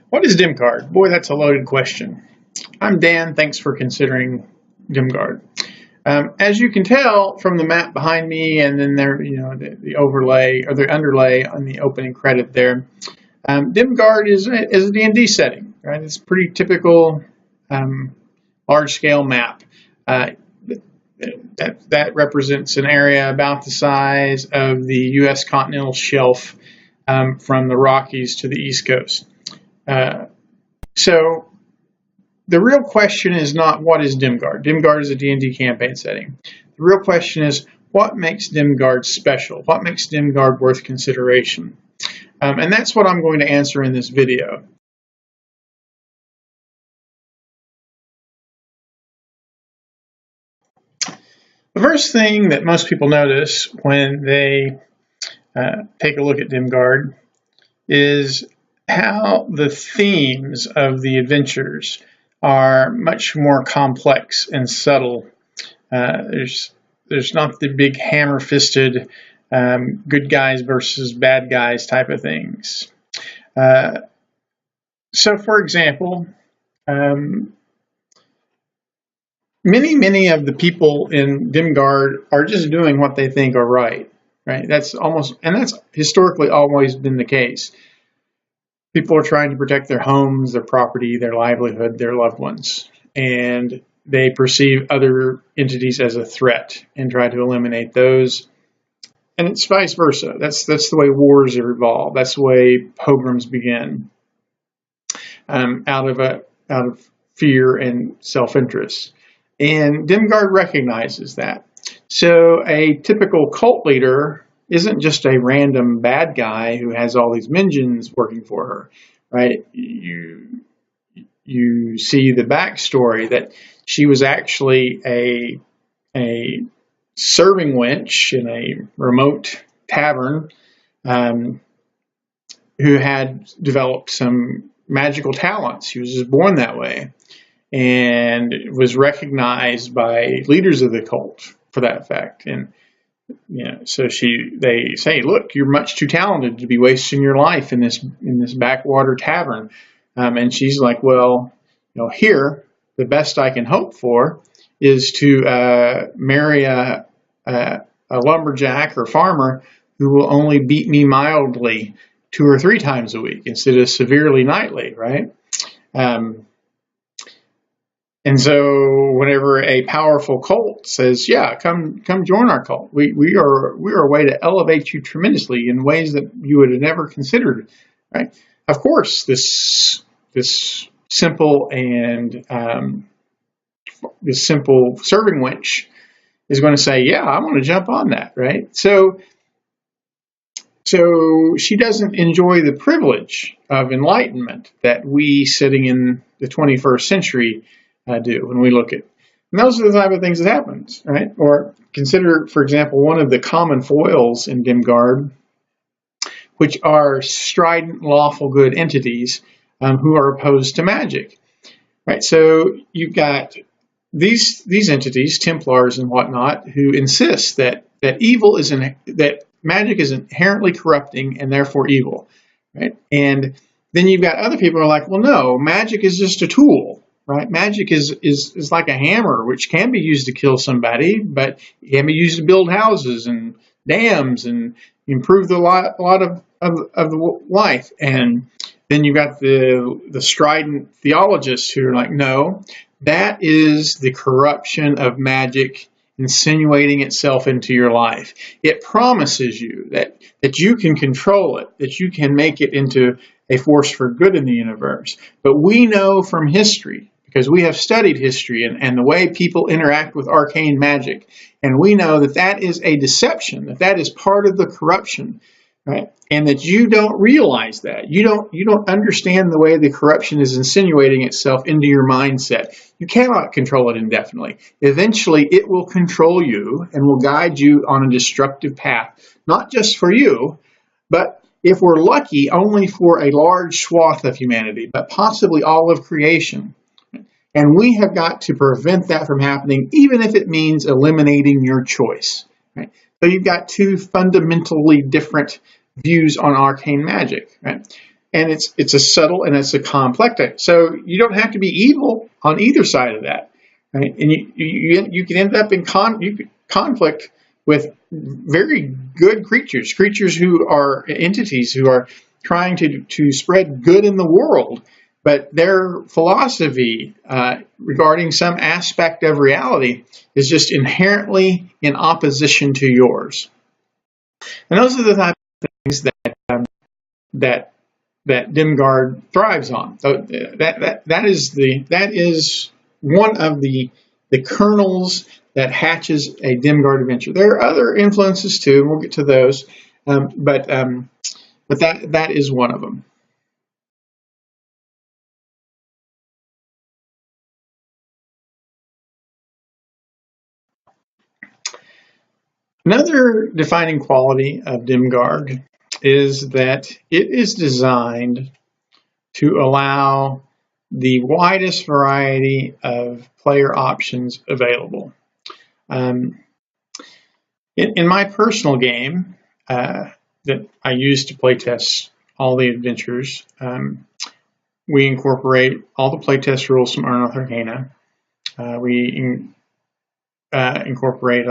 What is Dimgaard? Boy, that's a loaded question. I'm Dan. Thanks for considering Dimgaard. As you can tell from the map behind me, and then there, the overlay or the underlay on the opening credit there, Dimgaard is a D&D setting. Right, it's a pretty typical large-scale map. That represents an area about the size of the U.S. continental shelf from the Rockies to the East Coast. So the real question is not what is Dimgaard. Dimgaard is a D&D campaign setting. The real question is what makes Dimgaard special? What makes Dimgaard worth consideration? And that's what I'm going to answer in this video. The first thing that most people notice when they take a look at Dimgaard is how the themes of the adventures are much more complex and subtle. There's not the big hammer-fisted good guys versus bad guys type of things. So, for example, many of the people in Dimgaard are just doing what they think are right. Right? That's historically always been the case. People are trying to protect their homes, their property, their livelihood, their loved ones, and they perceive other entities as a threat and try to eliminate those. And it's vice versa. That's the way wars have evolved. That's the way pogroms begin, out of fear and self-interest. And Dimgaard recognizes that. So a typical cult leader isn't just a random bad guy who has all these minions working for her, right? You see the backstory that she was actually a serving wench in a remote tavern who had developed some magical talents. She was just born that way and was recognized by leaders of the cult for that fact. And so they say, look, you're much too talented to be wasting your life in this backwater tavern. And she's like, well, here, the best I can hope for is to marry a lumberjack or farmer who will only beat me mildly 2 or 3 times a week instead of severely nightly, right? And so whenever a powerful cult says, yeah, come join our cult, we are a way to elevate you tremendously in ways that you would have never considered, right? Of course, this simple serving wench is going to say, yeah, I want to jump on that, right? So she doesn't enjoy the privilege of enlightenment that we sitting in the 21st century do when we look at. And those are the type of things that happens, right? Or consider, for example, one of the common foils in Dimgaard, which are strident, lawful good entities who are opposed to magic, right? So you've got these entities, Templars and whatnot, who insist that that magic is inherently corrupting and therefore evil, right? And then you've got other people who are like, well, no, magic is just a tool. Right? Magic is like a hammer, which can be used to kill somebody, but it can be used to build houses and dams and improve the lot of the life. And then you've got the strident theologists who are like, no, that is the corruption of magic insinuating itself into your life. It promises you that you can control it, that you can make it into a force for good in the universe. But we know from history, because we have studied history and the way people interact with arcane magic, and we know that is a deception, that is part of the corruption, right? And that you don't realize that. You don't understand the way the corruption is insinuating itself into your mindset. You cannot control it indefinitely. Eventually, it will control you and will guide you on a destructive path, not just for you, but if we're lucky, only for a large swath of humanity, but possibly all of creation. And we have got to prevent that from happening, even if it means eliminating your choice. Right? So you've got 2 fundamentally different views on arcane magic. Right? and it's a subtle and it's a complex. So you don't have to be evil on either side of that, right? And you can end up in conflict with very good creatures who are entities who are trying to spread good in the world, but their philosophy regarding some aspect of reality is just inherently in opposition to yours. And those are the type of things that Dimgaard thrives on. So that is one of the kernels that hatches a Dimgaard adventure. There are other influences too, and we'll get to those, but that is one of them. Another defining quality of Dimgaard is that it is designed to allow the widest variety of player options available. In my personal game that I use to playtest all the adventures, we incorporate all the playtest rules from Unearthed Arcana. We incorporate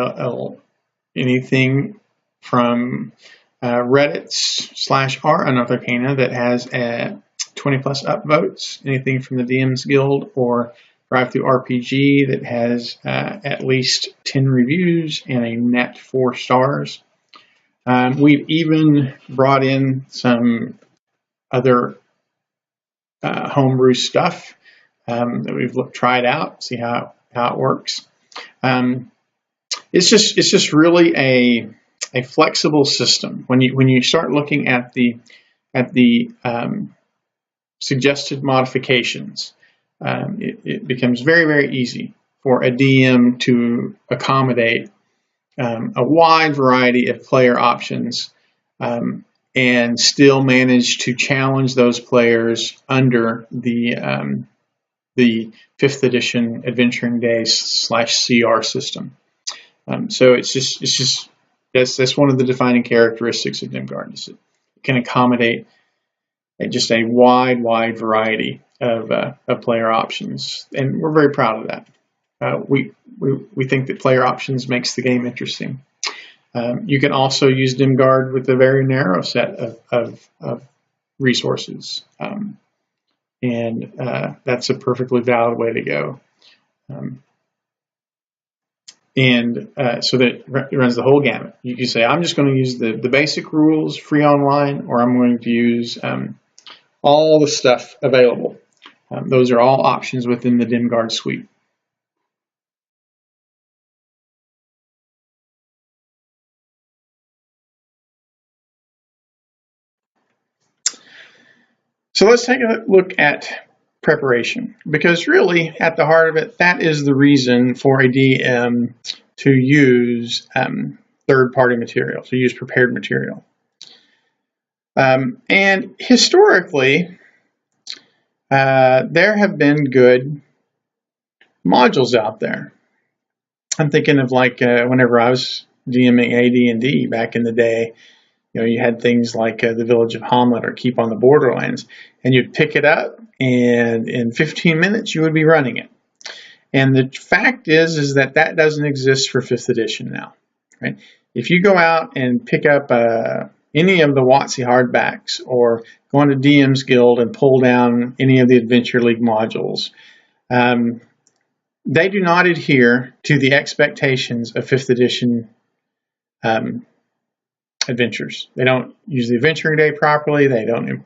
anything from Reddit's /r Unearthed Arcana that has 20 plus upvotes, anything from the DM's Guild or Drive Through RPG that has at least 10 reviews and a net 4 stars. We've even brought in some other homebrew stuff that we've tried out, see how it works. It's just really a flexible system. When you start looking at the suggested modifications, it becomes very, very easy for a DM to accommodate a wide variety of player options and still manage to challenge those players under the 5th edition Adventuring Days /CR system. So it's just that's one of the defining characteristics of Dimgaard. Is it can accommodate just a wide variety of player options, and we're very proud of that. We think that player options makes the game interesting. You can also use Dimgaard with a very narrow set of resources, and that's a perfectly valid way to go. So that it runs the whole gamut. You can say, I'm just going to use the basic rules free online, or I'm going to use all the stuff available. Those are all options within the Dimgaard suite. So let's take a look at preparation, because really at the heart of it, that is the reason for a DM to use third-party material, to use prepared material. And historically, there have been good modules out there. I'm thinking of whenever I was DMing AD&D back in the day, you had things like the Village of Hamlet or Keep on the Borderlands, and you'd pick it up, and in 15 minutes you would be running it. And the fact is that doesn't exist for 5th edition now, right? If you go out and pick up any of the WotC hardbacks or go into DM's Guild and pull down any of the Adventure League modules, they do not adhere to the expectations of 5th edition adventures. They don't use the Adventuring Day properly. They don't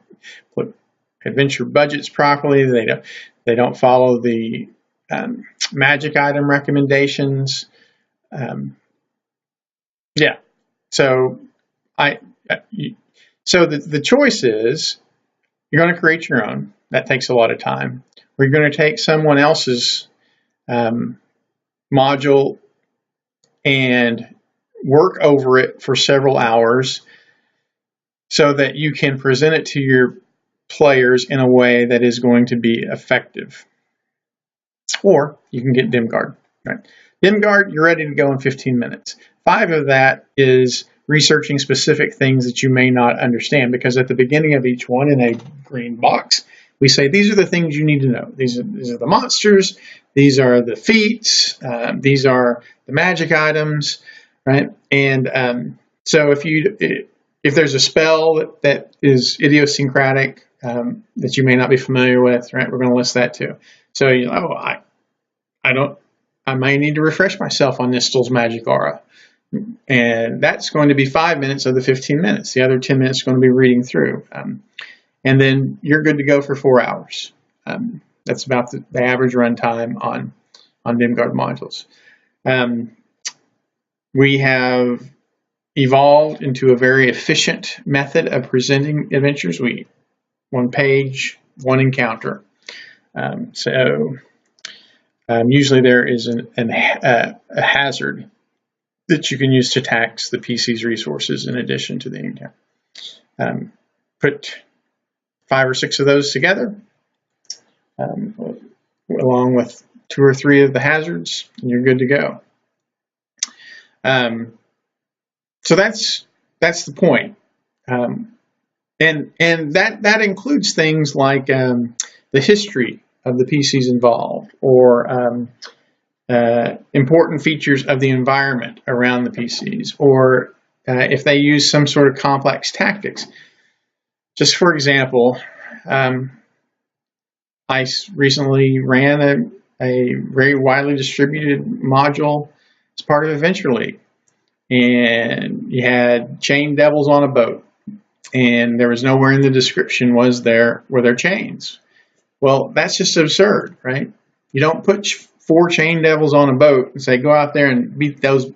put adventure budgets properly. They don't follow the magic item recommendations. Yeah. So the choice is you're going to create your own. That takes a lot of time. Or you're going to take someone else's module and work over it for several hours so that you can present it to your players in a way that is going to be effective. Or you can get Dimgaard. Right? Dimgaard, you're ready to go in 15 minutes. 5 of that is researching specific things that you may not understand, because at the beginning of each one in a green box, we say, these are the things you need to know. These are the monsters. These are the feats. These are the magic items, right? And so if there's a spell that is idiosyncratic that you may not be familiar with, right, we're going to list that too. So I may need to refresh myself on Nistel's magic aura, and that's going to be 5 minutes of the 15 minutes. The other 10 minutes is going to be reading through. And then you're good to go for 4 hours. That's about the average runtime on Dimgaard modules. We have evolved into a very efficient method of presenting adventures. One page, one encounter. Usually there is a hazard that you can use to tax the PC's resources in addition to the encounter. Put 5 or 6 of those together, along with 2 or 3 of the hazards, and you're good to go. So that's the point, and that includes things like the history of the PCs involved, or important features of the environment around the PCs, or if they use some sort of complex tactics. Just for example, I recently ran a very widely distributed module as part of Adventure League, and you had chain devils on a boat, and there was nowhere in the description were there chains. Well, that's just absurd, right? You don't put 4 chain devils on a boat and say, go out there and beat those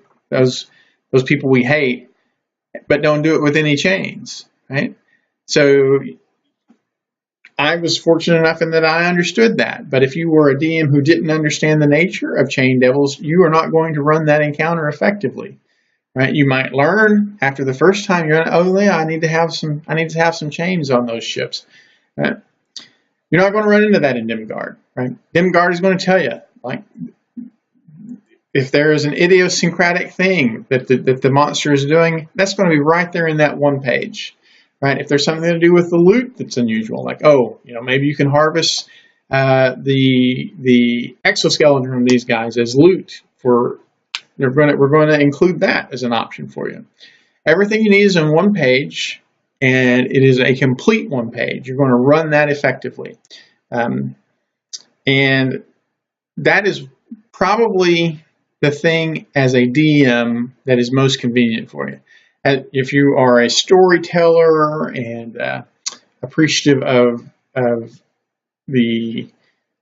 people we hate, but don't do it with any chains, right? So I was fortunate enough in that I understood that. But if you were a DM who didn't understand the nature of chain devils, you are not going to run that encounter effectively, right? You might learn after the first time. You're going, oh yeah, I need to have some chains on those ships. Right? You're not going to run into that in Dimgaard, right? Dimgaard is going to tell you, like, if there is an idiosyncratic thing that the monster is doing, that's going to be right there in that one page. Right? If there's something to do with the loot that's unusual, like, maybe you can harvest the exoskeleton from these guys as loot. We're going to include that as an option for you. Everything you need is on one page, and it is a complete one page. You're going to run that effectively, and that is probably the thing as a DM that is most convenient for you. If you are a storyteller and appreciative of the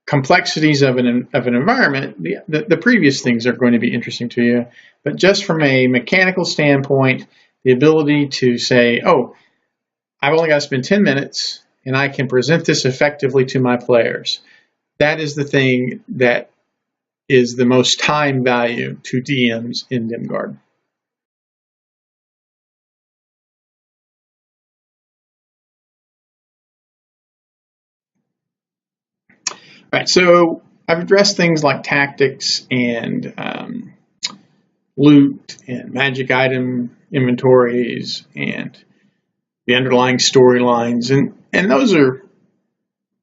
complexities of an environment, the previous things are going to be interesting to you. But just from a mechanical standpoint, the ability to say, oh, I've only got to spend 10 minutes and I can present this effectively to my players. That is the thing that is the most time value to DMs in Dimgaard. Right, so I've addressed things like tactics and loot and magic item inventories and the underlying storylines, and those are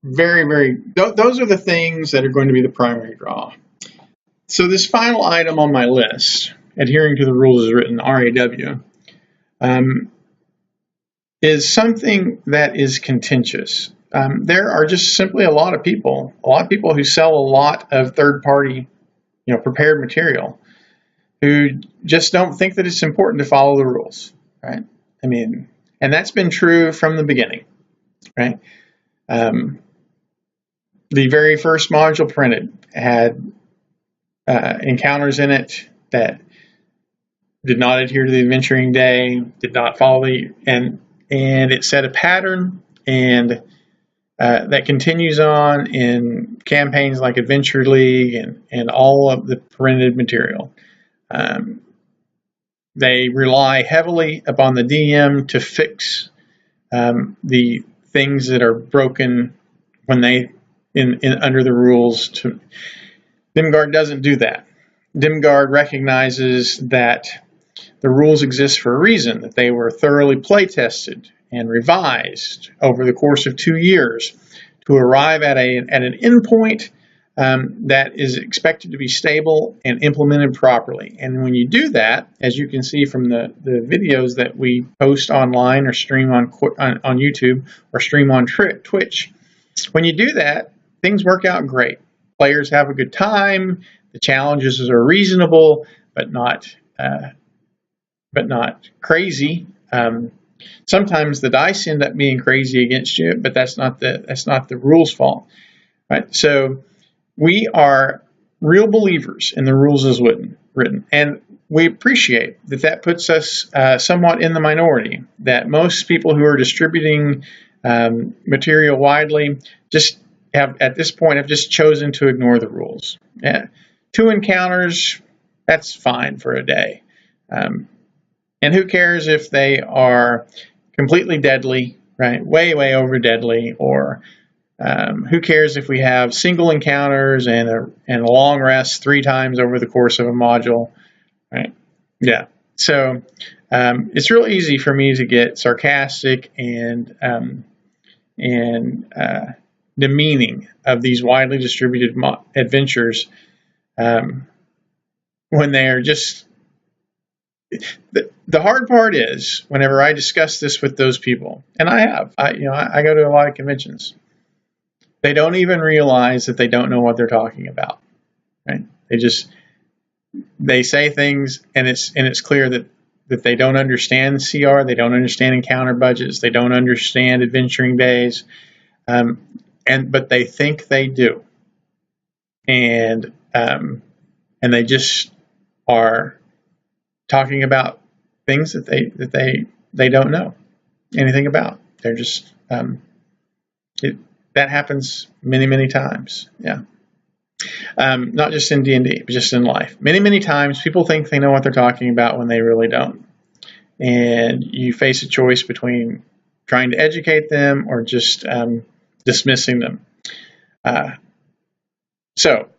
those are the things that are going to be the primary draw. So this final item on my list, adhering to the rules as written, RAW, is something that is contentious. There are just simply a lot of people who sell a lot of third-party, prepared material, who just don't think that it's important to follow the rules, right? I mean, and that's been true from the beginning, right? The very first module printed had encounters in it that did not adhere to the adventuring day, did not follow and it set a pattern, and that continues on in campaigns like Adventure League and all of the printed material. They rely heavily upon the DM to fix the things that are broken when they under the rules. Dimgaard doesn't do that. Dimgaard recognizes that the rules exist for a reason, that they were thoroughly play tested and revised over the course of 2 years to arrive at an endpoint that is expected to be stable and implemented properly. And when you do that, as you can see from the videos that we post online or stream on YouTube or stream on Twitch, when you do that, things work out great. Players have a good time. The challenges are reasonable, but not crazy. Sometimes the dice end up being crazy against you, but that's not the rules' fault, right? So we are real believers in the rules as written, and we appreciate that puts us somewhat in the minority, that most people who are distributing material widely just at this point have just chosen to ignore the rules. Yeah. 2 encounters, that's fine for a day. And who cares if they are completely deadly, right? Way, way over deadly, or who cares if we have single encounters and a long rest 3 times over the course of a module, right? Yeah. So it's real easy for me to get sarcastic and demeaning of these widely distributed adventures when they are just. The hard part is whenever I discuss this with those people, and I go to a lot of conventions. They don't even realize that they don't know what they're talking about, right? They say things, and it's clear that they don't understand CR, they don't understand encounter budgets, they don't understand adventuring days, but they think they do, and they just are talking about things that they don't know anything about. They're just that happens many times. Yeah, not just in D&D, but just in life. Many times, people think they know what they're talking about when they really don't, and you face a choice between trying to educate them or just dismissing them. So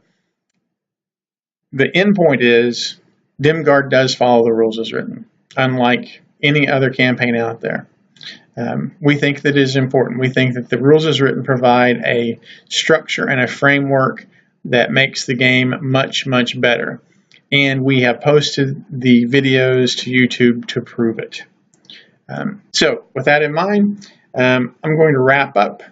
the end point is, Dimgaard does follow the rules as written, unlike any other campaign out there. We think that it is important. We think that the rules as written provide a structure and a framework that makes the game much better. And we have posted the videos to YouTube to prove it. So with that in mind, I'm going to wrap up